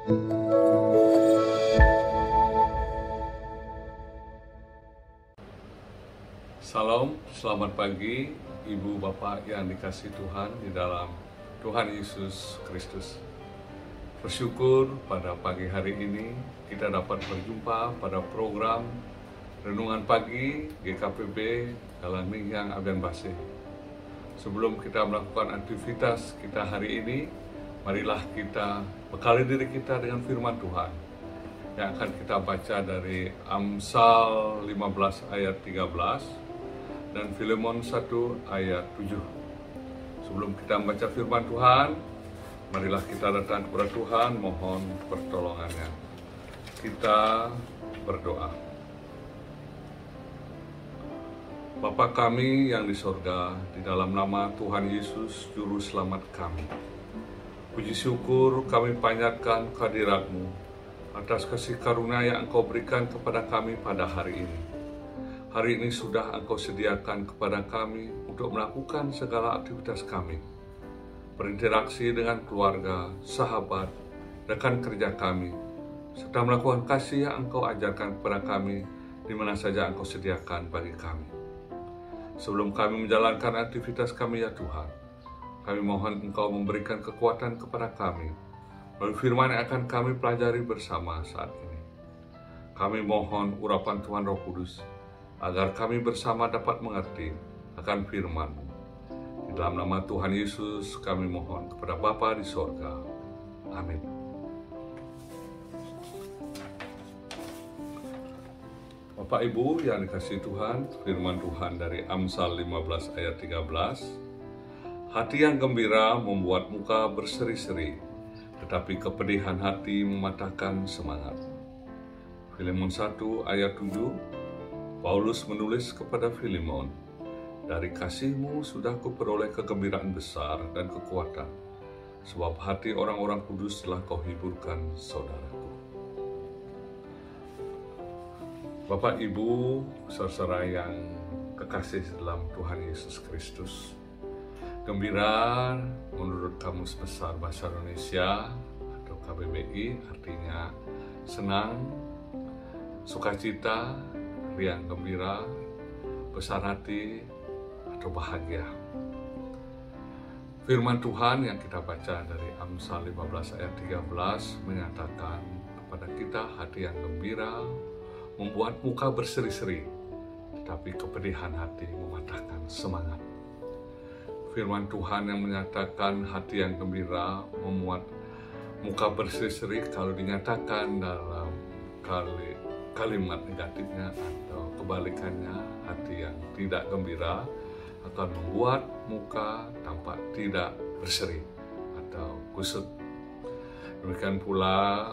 Salam, selamat pagi Ibu Bapak yang dikasihi Tuhan di dalam Tuhan Yesus Kristus. Bersyukur pada pagi hari ini kita dapat berjumpa pada program Renungan Pagi GKPB Galangninggang Abian Basih. Sebelum kita melakukan aktivitas kita hari ini, marilah kita bekali diri kita dengan firman Tuhan yang akan kita baca dari Amsal 15 ayat 13 dan Filemon 1 ayat 7. Sebelum kita membaca firman Tuhan, marilah kita datang kepada Tuhan mohon pertolongannya. Kita berdoa. Bapa kami yang di sorga, di dalam nama Tuhan Yesus Juru Selamat kami, puji syukur kami panjatkan kehadirat-Mu atas kasih karunia yang Engkau berikan kepada kami pada hari ini. Hari ini sudah Engkau sediakan kepada kami untuk melakukan segala aktivitas kami, berinteraksi dengan keluarga, sahabat, rekan kerja kami, serta melakukan kasih yang Engkau ajarkan kepada kami di mana saja Engkau sediakan bagi kami. Sebelum kami menjalankan aktivitas kami ya Tuhan, kami mohon Engkau memberikan kekuatan kepada kami melalui firman yang akan kami pelajari bersama saat ini. Kami mohon urapan Tuhan Roh Kudus agar kami bersama dapat mengerti akan firman-Mu. Di dalam nama Tuhan Yesus kami mohon kepada Bapa di sorga. Amin. Bapak Ibu yang dikasihi Tuhan, firman Tuhan dari Amsal 15 ayat 13. Hati yang gembira membuat muka berseri-seri, tetapi kepedihan hati mematahkan semangat. Filemon 1 ayat 7, Paulus menulis kepada Filemon, dari kasih-Mu sudah kuperoleh kegembiraan besar dan kekuatan, sebab hati orang-orang kudus telah Kau hiburkan saudaraku. Bapak, Ibu, saudara yang kekasih dalam Tuhan Yesus Kristus, gembira menurut Kamus Besar Bahasa Indonesia atau KBBI artinya senang, sukacita, riang gembira, besar hati, atau bahagia. Firman Tuhan yang kita baca dari Amsal 15 ayat 13 menyatakan kepada kita hati yang gembira membuat muka berseri-seri, tetapi kepedihan hati mematahkan semangat. Firman Tuhan yang menyatakan hati yang gembira membuat muka berseri-seri kalau dinyatakan dalam kalimat negatifnya atau kebalikannya, hati yang tidak gembira akan membuat muka tampak tidak berseri atau kusut. Demikian pula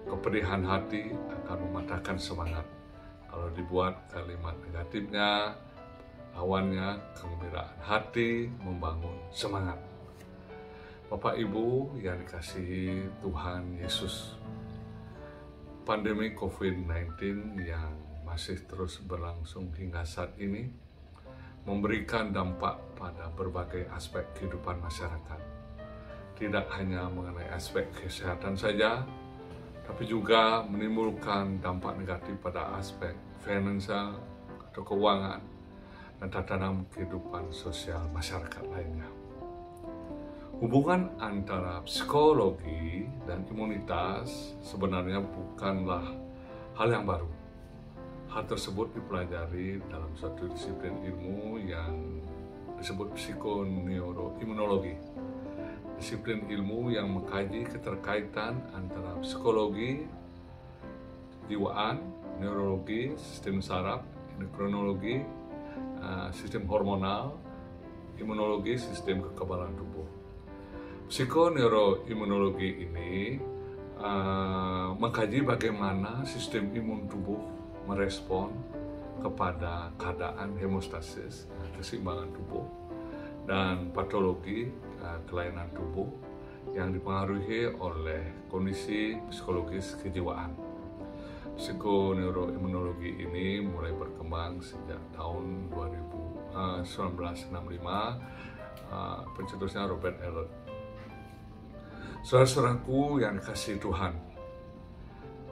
kepedihan hati akan mematahkan semangat kalau dibuat kalimat negatifnya, lawannya kegembiraan hati membangun semangat. Bapak Ibu yang dikasihi Tuhan Yesus, pandemi COVID-19 yang masih terus berlangsung hingga saat ini memberikan dampak pada berbagai aspek kehidupan masyarakat. Tidak hanya mengenai aspek kesehatan saja, tapi juga menimbulkan dampak negatif pada aspek finansial atau keuangan dan tatanan kehidupan sosial masyarakat lainnya. Hubungan antara psikologi dan imunitas sebenarnya bukanlah hal yang baru. Hal tersebut dipelajari dalam suatu disiplin ilmu yang disebut psikoneuroimunologi. Disiplin ilmu yang mengkaji keterkaitan antara psikologi, kejiwaan, neurologi, sistem saraf, endokrinologi, sistem hormonal, imunologi, sistem kekebalan tubuh. Psikoneuroimunologi ini mengkaji bagaimana sistem imun tubuh merespon kepada keadaan hemostasis, keseimbangan tubuh, dan patologi kelainan tubuh yang dipengaruhi oleh kondisi psikologis kejiwaan. Psikoneuroimunologi ini mulai berkembang sejak tahun 1965, pencetusnya Robert Elliott. Saudara-saudaraku yang dikasihi Tuhan,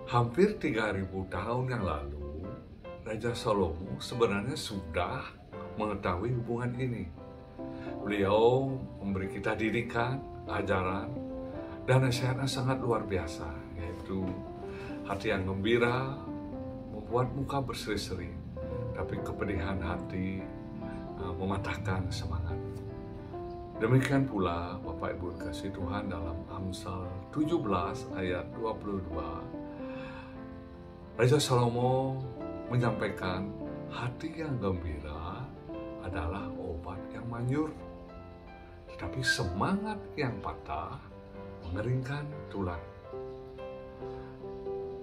hampir 3.000 tahun yang lalu, Raja Salomo sebenarnya sudah mengetahui hubungan ini. Beliau memberi kita didikan, ajaran, dan nasihatnya sangat luar biasa, yaitu hati yang gembira membuat muka berseri-seri, tapi kepedihan hati mematahkan semangat. Demikian pula Bapak Ibu dikasihi Tuhan, dalam Amsal 17 ayat 22, Raja Salomo menyampaikan hati yang gembira adalah obat yang manjur, tetapi semangat yang patah mengeringkan tulang.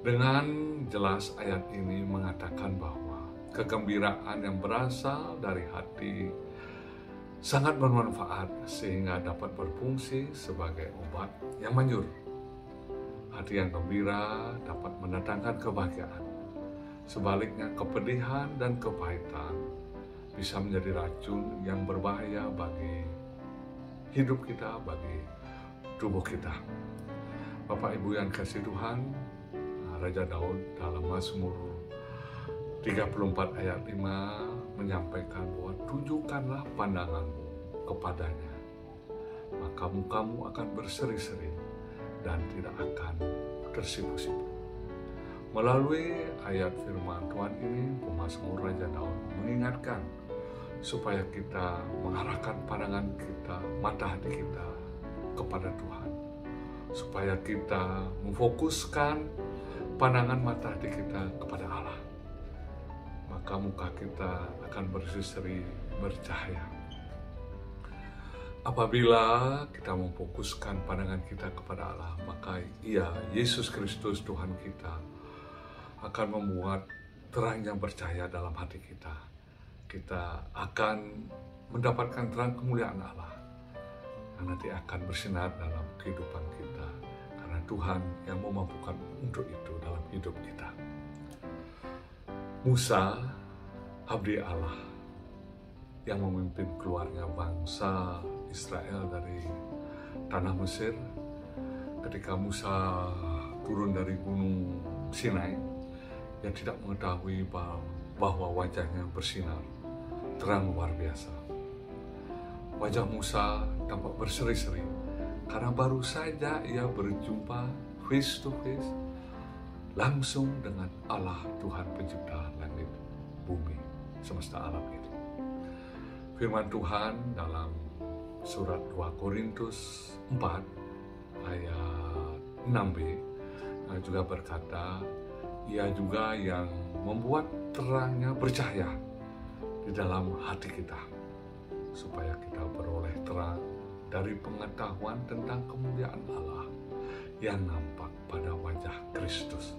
Dengan jelas ayat ini mengatakan bahwa kegembiraan yang berasal dari hati sangat bermanfaat sehingga dapat berfungsi sebagai obat yang manjur. Hati yang gembira dapat mendatangkan kebahagiaan. Sebaliknya, kepedihan dan kepahitan bisa menjadi racun yang berbahaya bagi hidup kita, bagi tubuh kita. Bapak Ibu yang kasih Tuhan, Raja Daud dalam Mazmur 34 ayat 5 menyampaikan bahwa tunjukkanlah pandanganmu kepadanya, maka mukamu akan berseri-seri dan tidak akan tersipu-sipu. Melalui ayat firman Tuhan ini, pemazmur Raja Daud mengingatkan supaya kita mengarahkan pandangan kita, mata hati kita kepada Tuhan, supaya kita memfokuskan pandangan mata hati kita kepada Allah. Maka muka kita akan berseri-seri, bercahaya. Apabila kita memfokuskan pandangan kita kepada Allah, maka Yesus Kristus Tuhan kita akan membuat terang yang bercahaya dalam hati kita. Kita akan mendapatkan terang kemuliaan Allah yang nanti akan bersinar dalam kehidupan kita, karena Tuhan yang memampukan untuk itu dalam hidup kita. Musa, abdi Allah yang memimpin keluarnya bangsa Israel dari tanah Mesir, ketika Musa turun dari gunung Sinai, dia tidak mengetahui bahwa wajahnya bersinar terang luar biasa. Wajah Musa tampak berseri-seri karena baru saja ia berjumpa face to face langsung dengan Allah, Tuhan pencipta langit, bumi, semesta alam ini. Firman Tuhan dalam surat 2 Korintus 4 ayat 6b juga berkata, ia juga yang membuat terangnya bercahaya di dalam hati kita, supaya kita beroleh terang dari pengetahuan tentang kemuliaan Allah yang nampak pada wajah Kristus.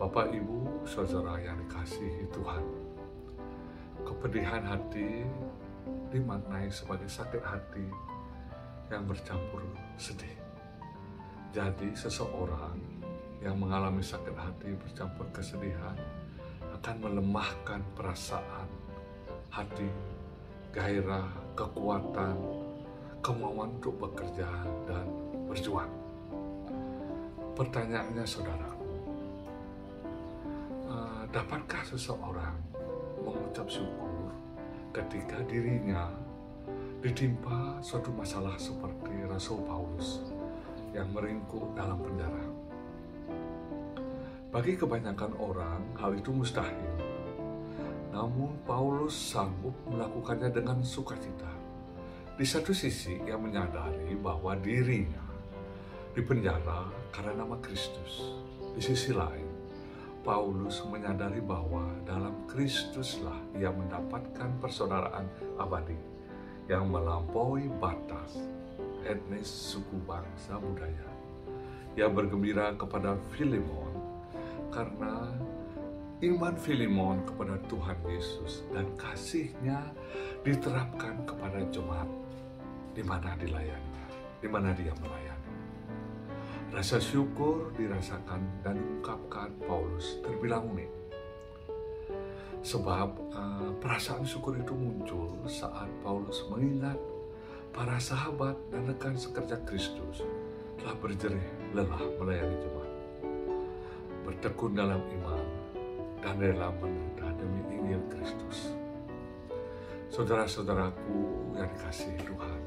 Bapak, Ibu, saudara yang dikasihi Tuhan, kepedihan hati dimaknai sebagai sakit hati yang bercampur sedih. Jadi seseorang yang mengalami sakit hati bercampur kesedihan akan melemahkan perasaan hati, gairah, kekuatan, kemauan untuk bekerja dan berjuang. Pertanyaannya, saudara, dapatkah seseorang mengucap syukur ketika dirinya ditimpa suatu masalah seperti Rasul Paulus yang meringkuk dalam penjara? Bagi kebanyakan orang, hal itu mustahil. Namun Paulus sanggup melakukannya dengan sukacita. Di satu sisi, ia menyadari bahwa dirinya dipenjara karena nama Kristus. Di sisi lain, Paulus menyadari bahwa dalam Kristuslah ia mendapatkan persaudaraan abadi yang melampaui batas etnis, suku, bangsa, budaya. Ia bergembira kepada Filemon karena iman Filemon kepada Tuhan Yesus dan kasihnya diterapkan kepada jemaat di mana dilayaninya, di mana dia melayani. Rasa syukur dirasakan dan diungkapkan Paulus terbilang unik. Sebab perasaan syukur itu muncul saat Paulus mengingat para sahabat dan rekan sekerja Kristus telah berjerih lelah melayani jemaat, bertekun dalam iman, dan rela menderita demi Injil Kristus. Saudara-saudaraku yang dikasihi Tuhan,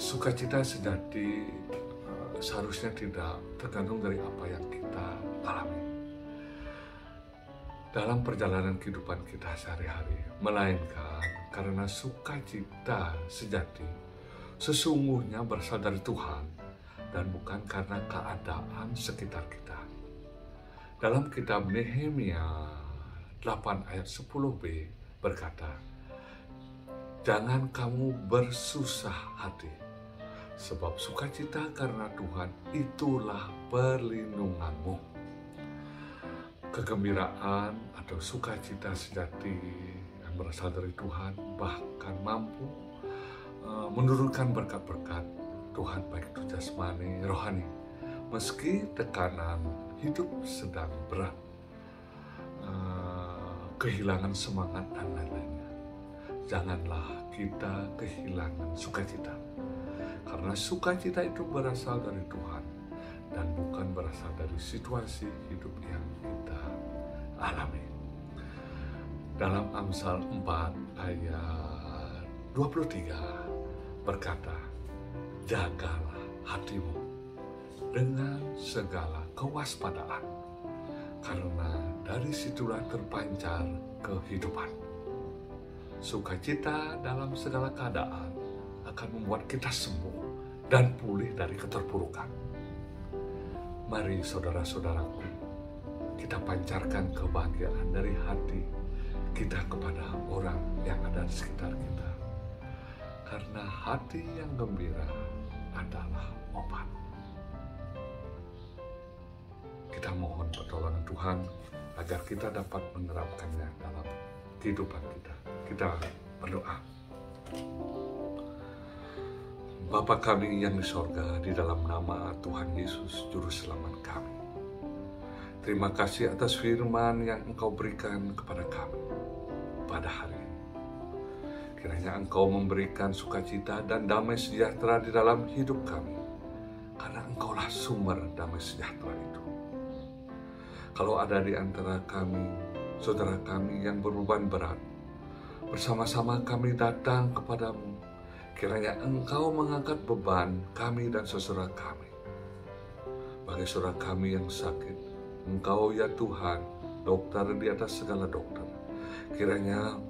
sukacita sejati seharusnya tidak tergantung dari apa yang kita alami dalam perjalanan kehidupan kita sehari-hari, melainkan karena sukacita sejati sesungguhnya berasal dari Tuhan dan bukan karena keadaan sekitar kita. Dalam kitab Nehemia 8 ayat 10b berkata, "Jangan kamu bersusah hati, sebab sukacita karena Tuhan itulah perlindunganmu." Kegembiraan atau sukacita sejati yang berasal dari Tuhan bahkan mampu menurunkan berkat-berkat Tuhan baik itu jasmani, rohani, meski tekanan hidup sedang berat, kehilangan semangat dan lain-lainnya. Janganlah kita kehilangan sukacita, karena sukacita itu berasal dari Tuhan dan bukan berasal dari situasi hidup yang kita alami. Dalam Amsal 4 ayat 23 berkata, "Jagalah hatimu dengan segala kewaspadaan, karena dari situlah terpancar kehidupan." Sukacita dalam segala keadaan akan membuat kita sembuh dan pulih dari keterpurukan. Mari saudara-saudaraku, kita pancarkan kebahagiaan dari hati kita kepada orang yang ada di sekitar kita. Karena hati yang gembira adalah obat. Kita mohon pertolongan Tuhan agar kita dapat menerapkannya dalam kehidupan kita. Kita berdoa. Bapa kami yang di sorga, di dalam nama Tuhan Yesus Juru Selamat kami, terima kasih atas firman yang Engkau berikan kepada kami pada hari ini. Kiranya Engkau memberikan sukacita dan damai sejahtera di dalam hidup kami, karena Engkaulah sumber damai sejahtera itu. Kalau ada di antara kami, saudara kami yang berbeban berat, bersama-sama kami datang kepadamu. Kiranya Engkau mengangkat beban kami dan saudara kami. Bagi saudara kami yang sakit, Engkau ya Tuhan, dokter di atas segala dokter. Kiranya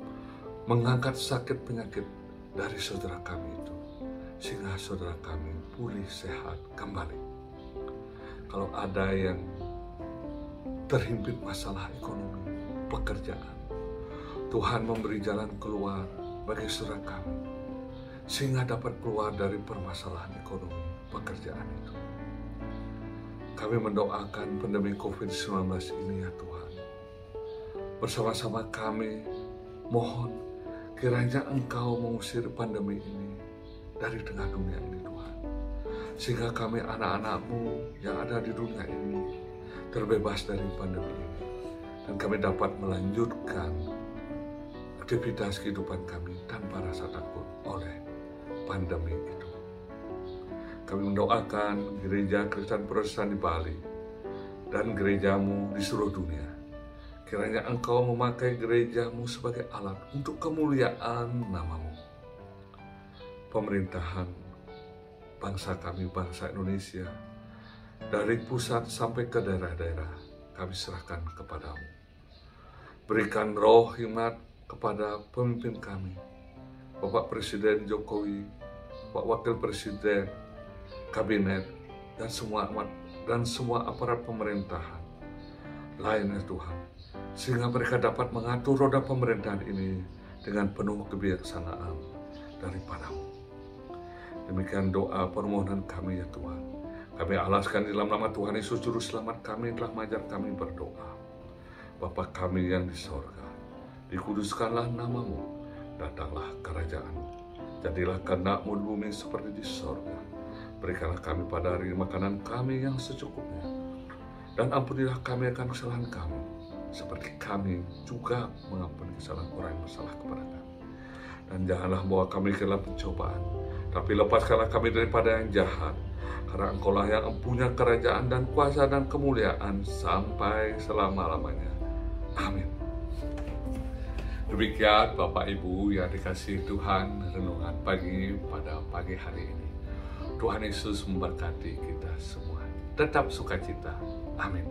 mengangkat sakit penyakit dari saudara kami itu, sehingga saudara kami pulih sehat kembali. Kalau ada yang terhimpit masalah ekonomi, pekerjaan, Tuhan memberi jalan keluar bagi saudara kami, sehingga dapat keluar dari permasalahan ekonomi pekerjaan itu. Kami mendoakan pandemi COVID-19 ini ya Tuhan. Bersama-sama kami mohon kiranya Engkau mengusir pandemi ini dari tengah dunia ini Tuhan. Sehingga kami anak-anak-Mu yang ada di dunia ini terbebas dari pandemi ini. Dan kami dapat melanjutkan aktivitas kehidupan kami tanpa rasa takut oleh pandemi itu. Kami mendoakan gereja Kristen Protestan di Bali dan gerejamu di seluruh dunia. Kiranya Engkau memakai gerejamu sebagai alat untuk kemuliaan nama-Mu. Pemerintahan bangsa kami, bangsa Indonesia, dari pusat sampai ke daerah-daerah, kami serahkan kepadamu. Berikan roh hikmat kepada pemimpin kami, Bapak Presiden Jokowi, Pak Wakil Presiden, Kabinet, dan semua aparat pemerintahan lainnya Tuhan, sehingga mereka dapat mengatur roda pemerintahan ini dengan penuh kebijaksanaan daripada-Mu. Demikian doa permohonan kami ya Tuhan. Kami alaskan di dalam nama Tuhan Yesus Juru Selamat kami telah mengajar kami berdoa. Bapa kami yang di sorga, dikuduskanlah nama-Mu. Datanglah kerajaan-Mu, jadilah kehendak-Mu di bumi seperti di sorga. Berikanlah kami pada hari makanan kami yang secukupnya, dan ampunilah kami akan kesalahan kami, seperti kami juga mengampuni kesalahan orang yang bersalah kepada kami. Dan janganlah bawa kami ke dalam pencobaan, tapi lepaskanlah kami daripada yang jahat. Karena Engkaulah yang punya kerajaan dan kuasa dan kemuliaan sampai selama-lamanya. Amin. Demikian Bapak Ibu yang dikasihi Tuhan, renungan pada pagi hari ini. Tuhan Yesus memberkati kita semua. Tetap sukacita. Amin.